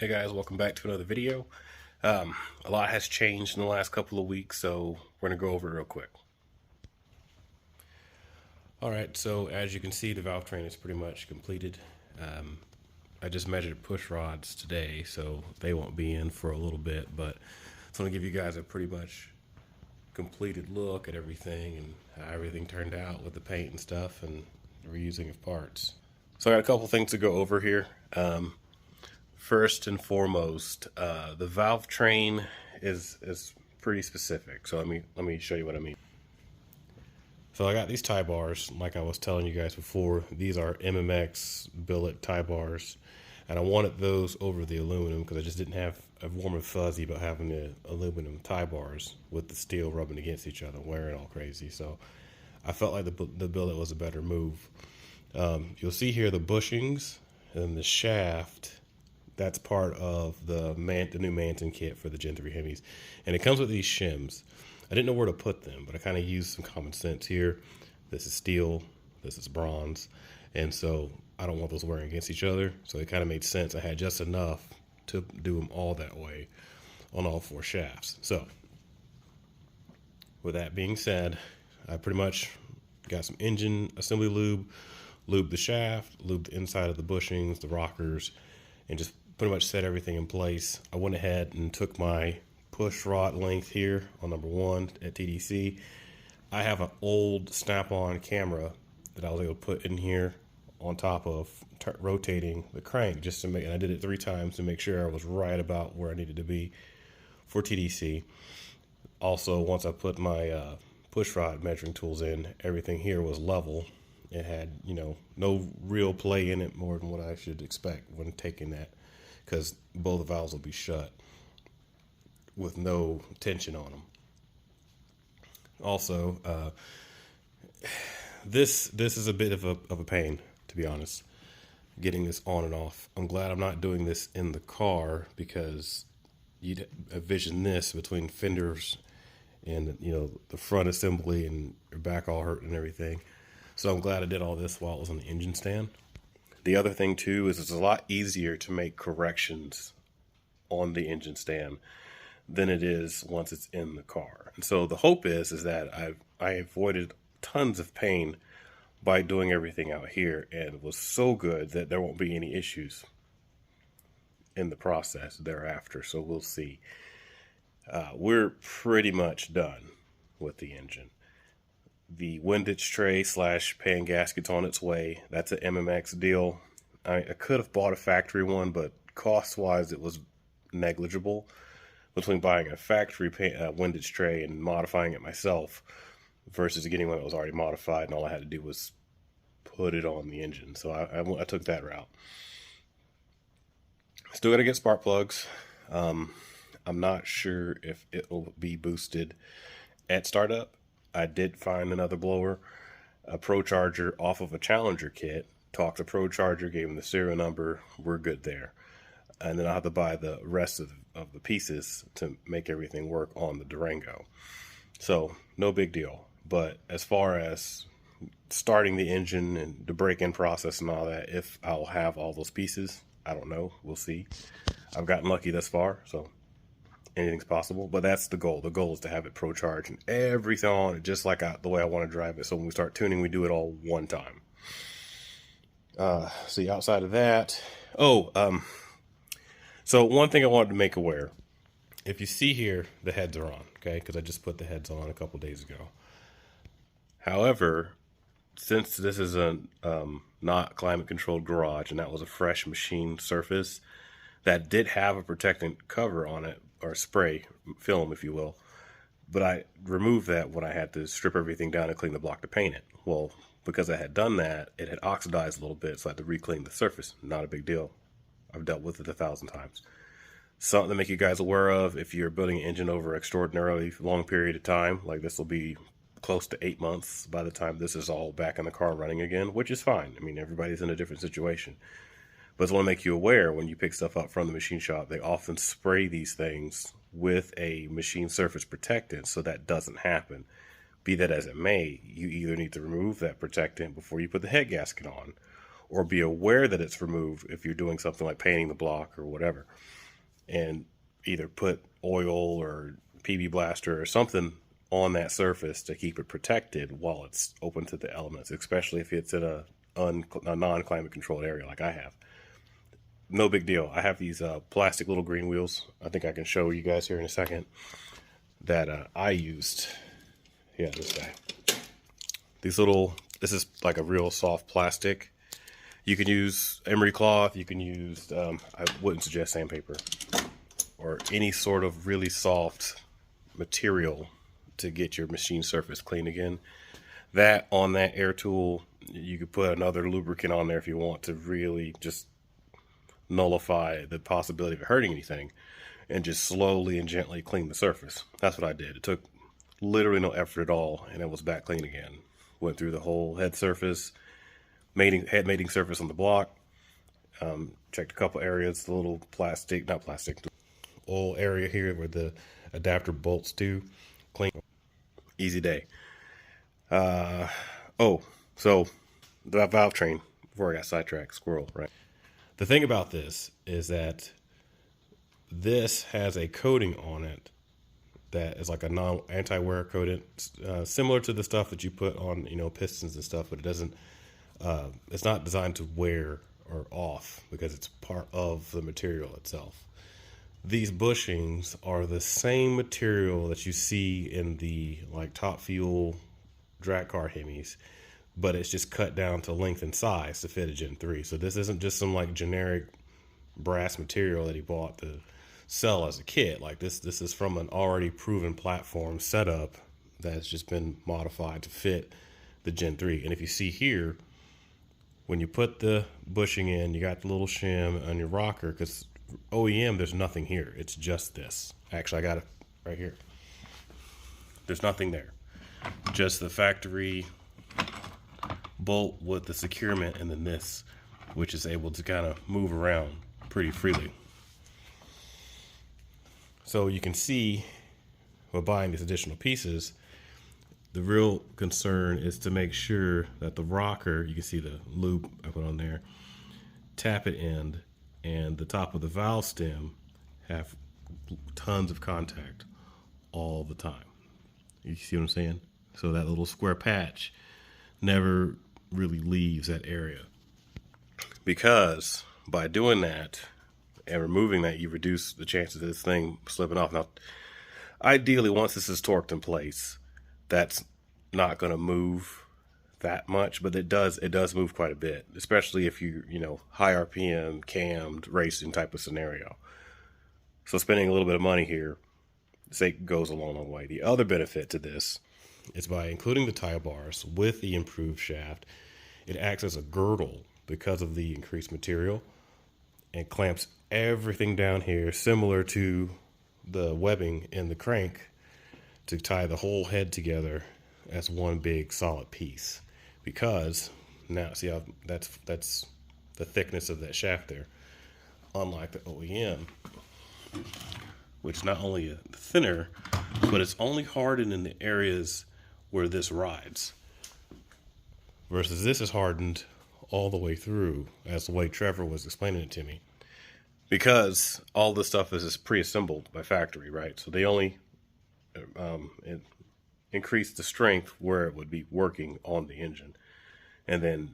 Hey guys, welcome back to another video. A lot has changed in the last couple of weeks, so we're going to go over it real quick. Alright, so as you can see, the valve train is pretty much completed. I just measured push rods today, so they won't be in for a little bit, but it's going to give you guys a pretty much completed look at everything and how everything turned out with the paint and stuff and the reusing of parts. So I got a couple things to go over here. First and foremost, the valve train is pretty specific. So let me show you what I mean. So I got these tie bars, like I was telling you guys before. These are MMX billet tie bars, and I wanted those over the aluminum because I just didn't have a warm and fuzzy about having the aluminum tie bars with the steel rubbing against each other, wearing all crazy. So I felt like the billet was a better move. You'll see here the bushings and the shaft. That's part of the new Manton kit for the Gen 3 Hemis. And it comes with these shims. I didn't know where to put them, but I kind of used some common sense here. This is steel, this is bronze. And so I don't want those wearing against each other. So it kind of made sense. I had just enough to do them all that way on all four shafts. So with that being said, I pretty much got some engine assembly lubed the shaft, lubed the inside of the bushings, the rockers, and just pretty much set everything in place. I went ahead and took my push rod length here on number 1 at TDC. I have an old snap-on camera that I was able to put in here on top of rotating the crank just to make, and I did it 3 times to make sure I was right about where I needed to be for TDC. Also, once I put my push rod measuring tools in, everything here was level. It had, no real play in it more than what I should expect when taking that, because both valves will be shut with no tension on them. Also, this is a bit of a pain, to be honest, getting this on and off. I'm glad I'm not doing this in the car, because you'd envision this between fenders and the front assembly and your back all hurt and everything. So I'm glad I did all this while it was on the engine stand. The other thing too is it's a lot easier to make corrections on the engine stand than it is once it's in the car. And so the hope is that I avoided tons of pain by doing everything out here, and it was so good that there won't be any issues in the process thereafter. So we'll see. We're pretty much done with the engine. The windage tray / pan gasket's on its way. That's an MMX deal. I could have bought a factory one, but cost-wise it was negligible between buying a factory windage tray and modifying it myself versus getting one that was already modified, and all I had to do was put it on the engine. So I took that route. Still got to get spark plugs. I'm not sure if it will be boosted at startup. I did find another blower, a Pro Charger off of a Challenger kit. Talked to Pro Charger, gave him the serial number. We're good there. And then I'll have to buy the rest of the pieces to make everything work on the Durango. So no big deal. But as far as starting the engine and the break-in process and all that, if I'll have all those pieces, I don't know. We'll see. I've gotten lucky thus far, so anything's possible, but that's the goal. The goal is to have it Pro Charge and everything on it just like the way I want to drive it. So when we start tuning, we do it all one time. See, outside of that, so one thing I wanted to make aware. If you see here, the heads are on, okay? Because I just put the heads on a couple days ago. However, since this is a not climate-controlled garage and that was a fresh machine surface, that did have a protectant cover on it, or spray film, if you will, but I removed that when I had to strip everything down and clean the block to paint it. Well, because I had done that, it had oxidized a little bit, so I had to re-clean the surface. Not a big deal. I've dealt with it 1,000 times. Something to make you guys aware of if you're building an engine over an extraordinarily long period of time. Like this will be close to 8 months by the time this is all back in the car running again, which is fine. I mean, everybody's in a different situation. But I just want to make you aware, when you pick stuff up from the machine shop, they often spray these things with a machine surface protectant so that doesn't happen. Be that as it may, you either need to remove that protectant before you put the head gasket on, or be aware that it's removed if you're doing something like painting the block or whatever, and either put oil or PB blaster or something on that surface to keep it protected while it's open to the elements, especially if it's in a non-climate controlled area like I have. No big deal. I have these plastic little green wheels. I think I can show you guys here in a second that I used. Yeah, this guy. This is like a real soft plastic. You can use emery cloth. You can use, I wouldn't suggest sandpaper or any sort of really soft material to get your machine surface clean again. That on that air tool, you could put another lubricant on there if you want to really just nullify the possibility of hurting anything, and just slowly and gently clean the surface. That's what I did. It took literally no effort at all, and it was back clean again. Went through the whole head surface, head mating surface on the block, checked a couple areas, the little oil area here where the adapter bolts to, clean. Easy day. So the valve train, before I got sidetracked, squirrel, right? The thing about this is that this has a coating on it that is like a anti-wear coating, similar to the stuff that you put on, pistons and stuff, but it doesn't, it's not designed to wear or off because it's part of the material itself. These bushings are the same material that you see in the like Top Fuel drag car Hemis, but it's just cut down to length and size to fit a Gen 3. So this isn't just some like generic brass material that he bought to sell as a kit. Like this is from an already proven platform setup that's just been modified to fit the Gen 3. And if you see here, when you put the bushing in, you got the little shim on your rocker, because OEM, there's nothing here. It's just this. Actually, I got it right here. There's nothing there. Just the factory bolt with the securement, and then this, which is able to kind of move around pretty freely. So you can see, by buying these additional pieces, the real concern is to make sure that the rocker, you can see the loop I put on there, tappet end, and the top of the valve stem have tons of contact all the time. You see what I'm saying? So that little square patch never really leaves that area, because by doing that and removing that, you reduce the chances of this thing slipping off. Now, ideally, once this is torqued in place, that's not going to move that much, but it does move quite a bit, especially if you high RPM cammed racing type of scenario. So spending a little bit of money here, say, goes a long way. The other benefit to this is by including the tie bars with the improved shaft, it acts as a girdle because of the increased material, and clamps everything down here, similar to the webbing in the crank, to tie the whole head together as one big solid piece. Because now, see how that's the thickness of that shaft there, unlike the OEM, which is not only thinner, but it's only hardened in the areas where this rides, versus this is hardened all the way through, as the way Trevor was explaining it to me, because all this stuff is pre-assembled by factory, right? So they only increase the strength where it would be working on the engine, and then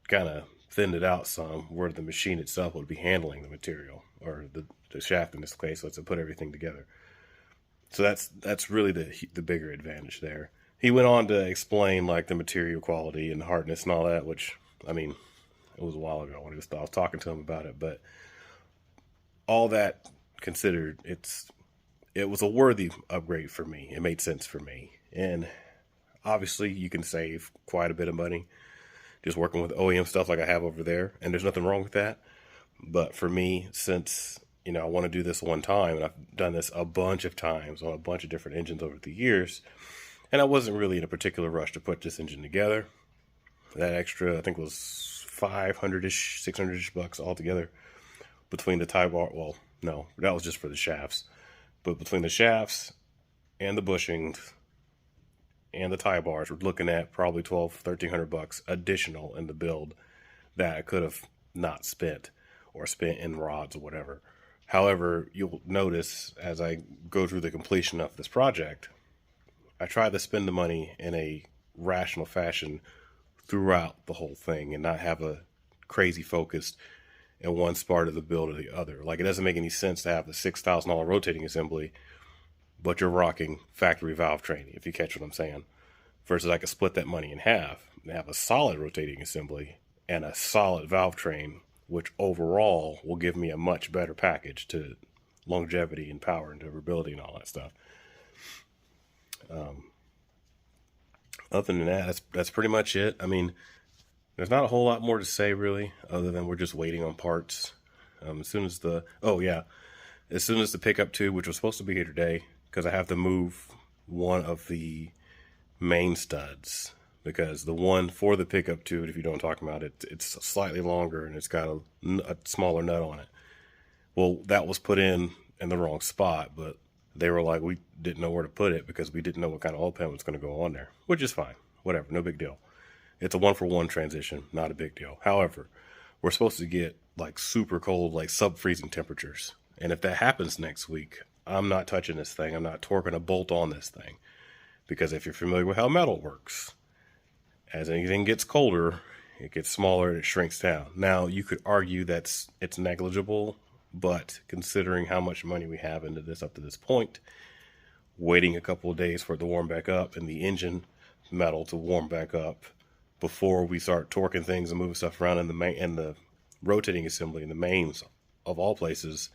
kind of thinned it out some where the machine itself would be handling the material, or the shaft in this case, let's put everything together. So that's really the bigger advantage there. He went on to explain like the material quality and hardness and all that, which, I mean, it was a while ago when I was talking to him about it, but all that considered, it was a worthy upgrade for me. It made sense for me. And obviously you can save quite a bit of money just working with OEM stuff like I have over there, and there's nothing wrong with that. But for me, since I want to do this one time, and I've done this a bunch of times on a bunch of different engines over the years, and I wasn't really in a particular rush to put this engine together, that extra, I think it was 500-ish, 600-ish bucks altogether between the tie bar. Well, no, that was just for the shafts. But between the shafts and the bushings and the tie bars, we're looking at probably $1,200-1,300 bucks additional in the build that I could have not spent or spent in rods or whatever. However, you'll notice as I go through the completion of this project, I try to spend the money in a rational fashion throughout the whole thing and not have a crazy focus in one part of the build or the other. Like, it doesn't make any sense to have the $6,000 rotating assembly, but you're rocking factory valve training, if you catch what I'm saying. Versus I could split that money in half and have a solid rotating assembly and a solid valve train, which overall will give me a much better package to longevity and power and durability and all that stuff. Other than that, that's pretty much it. I mean, there's not a whole lot more to say really, other than we're just waiting on parts. As soon as the pickup tube, which was supposed to be here today, because I have to move one of the main studs, because the one for the pickup tube, if you don't talk about it, it's slightly longer and it's got a smaller nut on it. Well, that was put in the wrong spot, but they were like, we didn't know where to put it because we didn't know what kind of oil pan was going to go on there, which is fine. Whatever, no big deal. It's a 1-for-1 transition, not a big deal. However, we're supposed to get like super cold, like sub-freezing temperatures. And if that happens next week, I'm not touching this thing. I'm not torquing a bolt on this thing. Because if you're familiar with how metal works, as anything gets colder, it gets smaller and it shrinks down. Now, you could argue it's negligible, but considering how much money we have into this up to this point, waiting a couple of days for it to warm back up and the engine metal to warm back up before we start torquing things and moving stuff around in the rotating assembly in the mains of all places,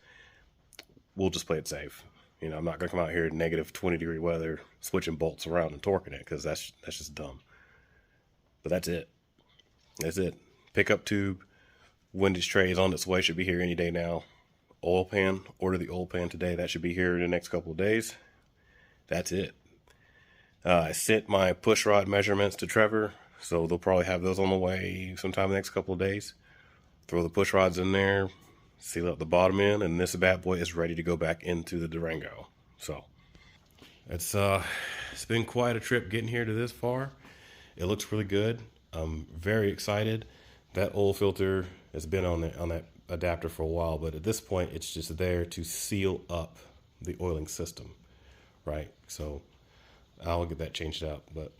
we'll just play it safe. You know, I'm not going to come out here in negative 20-degree weather switching bolts around and torquing it, because that's just dumb. But that's it. That's it. Pickup tube, windage tray is on its way. Should be here any day now. Oil pan. Order the oil pan today. That should be here in the next couple of days. That's it. I sent my push rod measurements to Trevor, so they'll probably have those on the way sometime in the next couple of days. Throw the push rods in there, seal up the bottom end, and this bad boy is ready to go back into the Durango. So it's been quite a trip getting here to this far. It looks really good. I'm very excited. That oil filter has been on that adapter for a while, but at this point it's just there to seal up the oiling system, right? So I'll get that changed out. But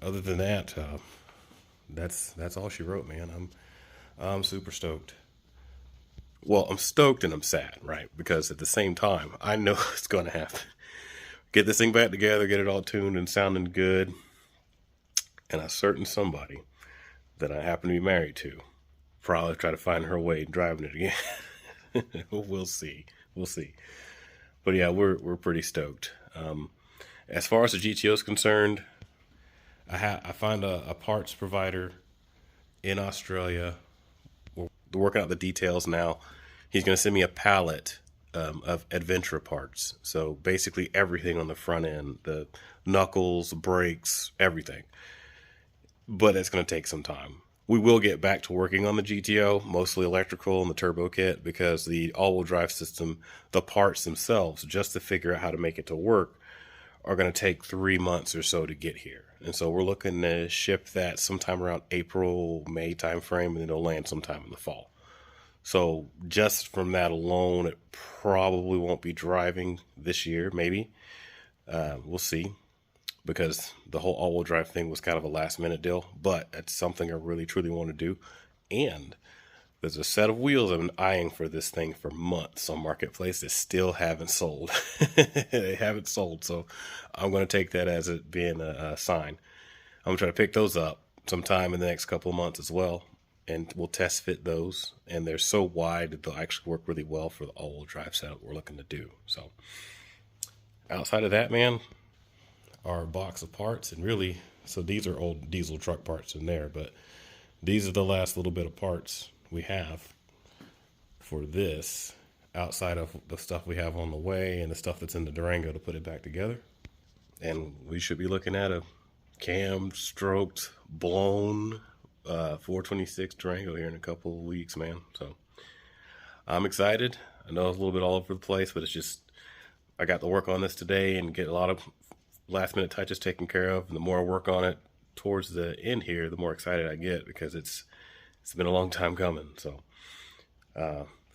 other than that, that's all she wrote, man. I'm super stoked. Well, I'm stoked and I'm sad, right? Because at the same time, I know it's going to happen. Get this thing back together, get it all tuned and sounding good. And a certain somebody that I happen to be married to probably try to find her way driving it again. We'll see. But yeah, we're pretty stoked. As far as the GTO is concerned, I find a parts provider in Australia. We're working out the details now. He's going to send me a pallet of adventure parts. So basically everything on the front end, the knuckles, brakes, everything. But it's going to take some time. We will get back to working on the GTO, mostly electrical and the turbo kit, because the all-wheel drive system, the parts themselves, just to figure out how to make it to work, are going to take 3 months or so to get here. And so we're looking to ship that sometime around April, May timeframe, and then it'll land sometime in the fall. So just from that alone, it probably won't be driving this year, maybe. We'll see. Because the whole all-wheel drive thing was kind of a last-minute deal, but it's something I really, truly want to do. And there's a set of wheels I've been eyeing for this thing for months on Marketplace that still haven't sold. They haven't sold, so I'm going to take that as it being a sign. I'm going to try to pick those up sometime in the next couple of months as well, and we'll test fit those. And they're so wide that they'll actually work really well for the all-wheel drive setup we're looking to do. So outside of that, man, our box of parts, and really, so these are old diesel truck parts in there, but these are the last little bit of parts we have for this, outside of the stuff we have on the way and the stuff that's in the Durango to put it back together. And we should be looking at a cam stroked, blown 426 Durango here in a couple of weeks, man. So I'm excited. I know it's a little bit all over the place, but it's just, I got to work on this today and get a lot of last minute touches taken care of. And the more I work on it towards the end here, the more excited I get, because it's it's been a long time coming. So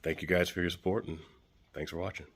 thank you guys for your support, and thanks for watching.